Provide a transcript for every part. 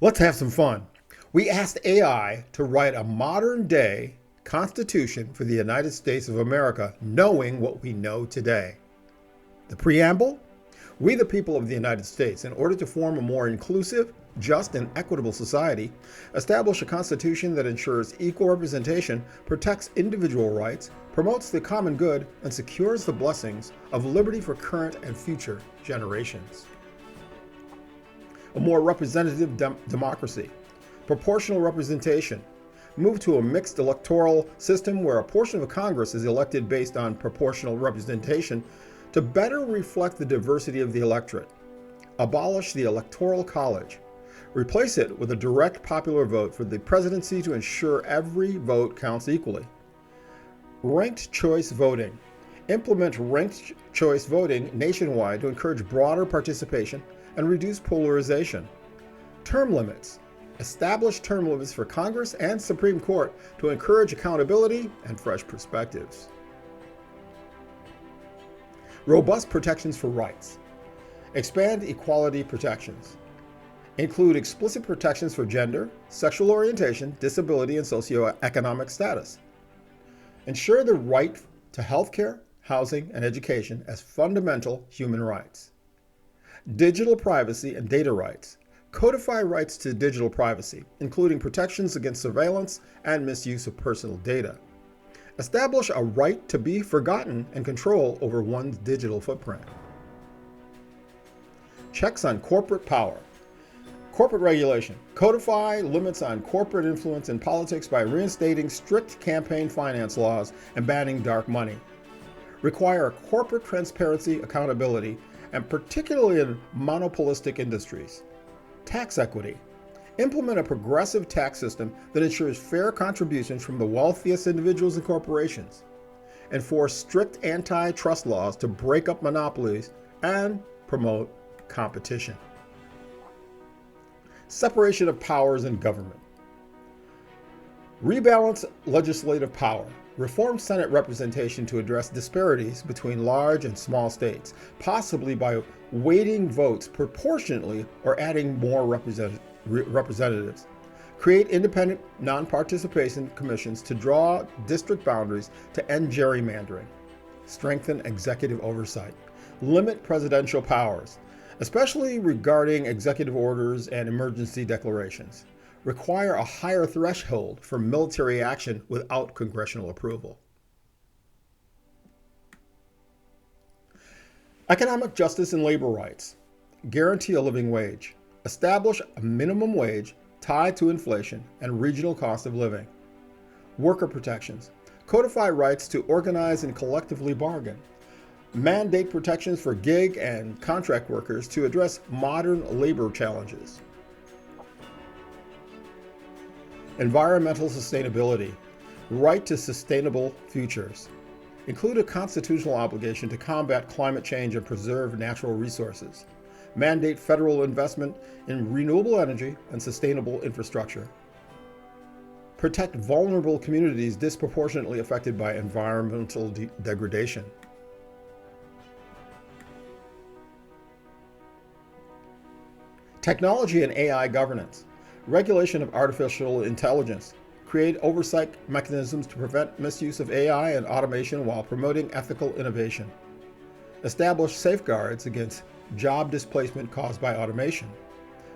Let's have some fun. We asked AI to write a modern day Constitution for the United States of America, knowing what we know today. The preamble: we, the people of the United States, in order to form a more inclusive, just, and equitable society, establish a constitution that ensures equal representation, protects individual rights, promotes the common good, and secures the blessings of liberty for current and future generations. A more representative democracy, proportional representation, move to a mixed electoral system where a portion of Congress is elected based on proportional representation to better reflect the diversity of the electorate. Abolish the Electoral College. Replace it with a direct popular vote for the presidency to ensure every vote counts equally. Ranked choice voting. Implement ranked choice voting nationwide to encourage broader participation and reduce polarization. Term limits. Establish term limits for Congress and Supreme Court to encourage accountability and fresh perspectives. Robust protections for rights. Expand equality protections. Include explicit protections for gender, sexual orientation, disability, and socioeconomic status. Ensure the right to healthcare, housing, and education as fundamental human rights. Digital privacy and data rights. Codify rights to digital privacy, including protections against surveillance and misuse of personal data. Establish a right to be forgotten and control over one's digital footprint. Checks on corporate power. Corporate regulation. Codify limits on corporate influence in politics by reinstating strict campaign finance laws and banning dark money. Require corporate transparency, accountability, and particularly in monopolistic industries. Tax equity. Implement a progressive tax system that ensures fair contributions from the wealthiest individuals and corporations. Enforce strict antitrust laws to break up monopolies and promote competition. Separation of powers in government. Rebalance legislative power. Reform Senate representation to address disparities between large and small states, possibly by weighting votes proportionately or adding more representatives. Create independent, non-participation commissions to draw district boundaries to end gerrymandering. Strengthen executive oversight. Limit presidential powers, especially regarding executive orders and emergency declarations. Require a higher threshold for military action without congressional approval. Economic justice and labor rights. Guarantee a living wage. Establish a minimum wage tied to inflation and regional cost of living. Worker protections. Codify rights to organize and collectively bargain. Mandate protections for gig and contract workers to address modern labor challenges. Environmental sustainability. Right to sustainable futures. Include a constitutional obligation to combat climate change and preserve natural resources. Mandate federal investment in renewable energy and sustainable infrastructure. Protect vulnerable communities disproportionately affected by environmental degradation. Technology and AI governance. Regulation of artificial intelligence. Create oversight mechanisms to prevent misuse of AI and automation while promoting ethical innovation. Establish safeguards against job displacement caused by automation.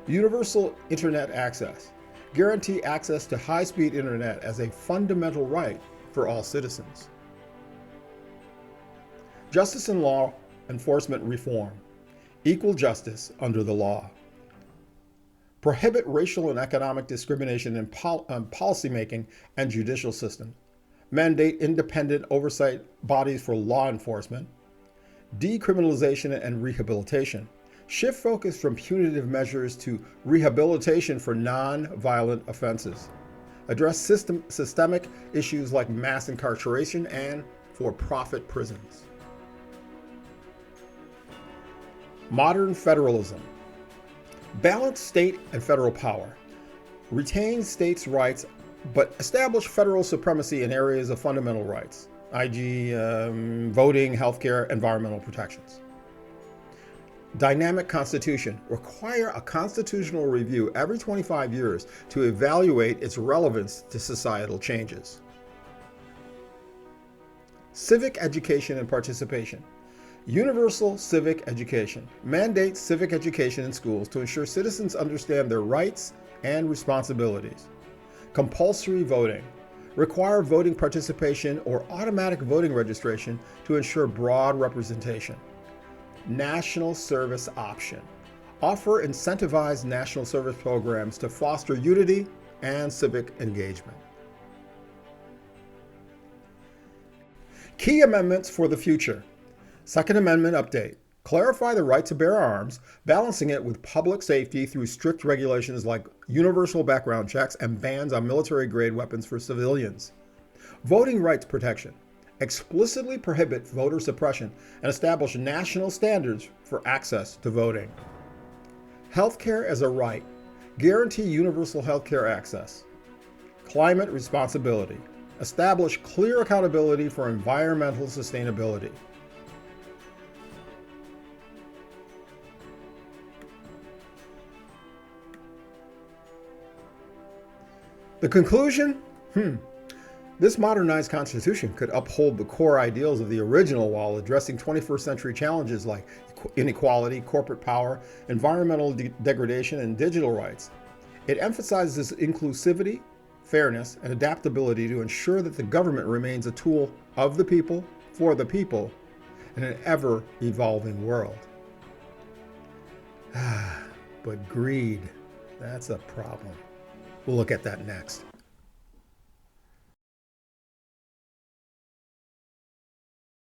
Universal Internet access. Guarantee access to high-speed internet as a fundamental right for all citizens. Justice and law enforcement reform. Equal justice under the law. Prohibit racial and economic discrimination in policymaking and judicial systems. Mandate independent oversight bodies for law enforcement. Decriminalization and rehabilitation. Shift focus from punitive measures to rehabilitation for non-violent offenses. Address systemic issues like mass incarceration and for-profit prisons. Modern federalism. Balance state and federal power. Retain states' rights, but establish federal supremacy in areas of fundamental rights, e.g., voting, healthcare, environmental protections. Dynamic Constitution. Require a constitutional review every 25 years to evaluate its relevance to societal changes. Civic education and participation. Universal civic education. Mandate civic education in schools to ensure citizens understand their rights and responsibilities. Compulsory voting. Require voting participation or automatic voting registration to ensure broad representation. National service option. Offer incentivized national service programs to foster unity and civic engagement. Key amendments for the future. Second Amendment update. Clarify the right to bear arms, balancing it with public safety through strict regulations like universal background checks and bans on military-grade weapons for civilians. Voting rights protection. Explicitly prohibit voter suppression and establish national standards for access to voting. Healthcare as a right. Guarantee universal healthcare access. Climate responsibility. Establish clear accountability for environmental sustainability. The conclusion? This modernized Constitution could uphold the core ideals of the original while addressing 21st century challenges like inequality, corporate power, environmental degradation, and digital rights. It emphasizes inclusivity, fairness, and adaptability to ensure that the government remains a tool of the people, for the people, in an ever-evolving world. But greed, that's a problem. We'll look at that next.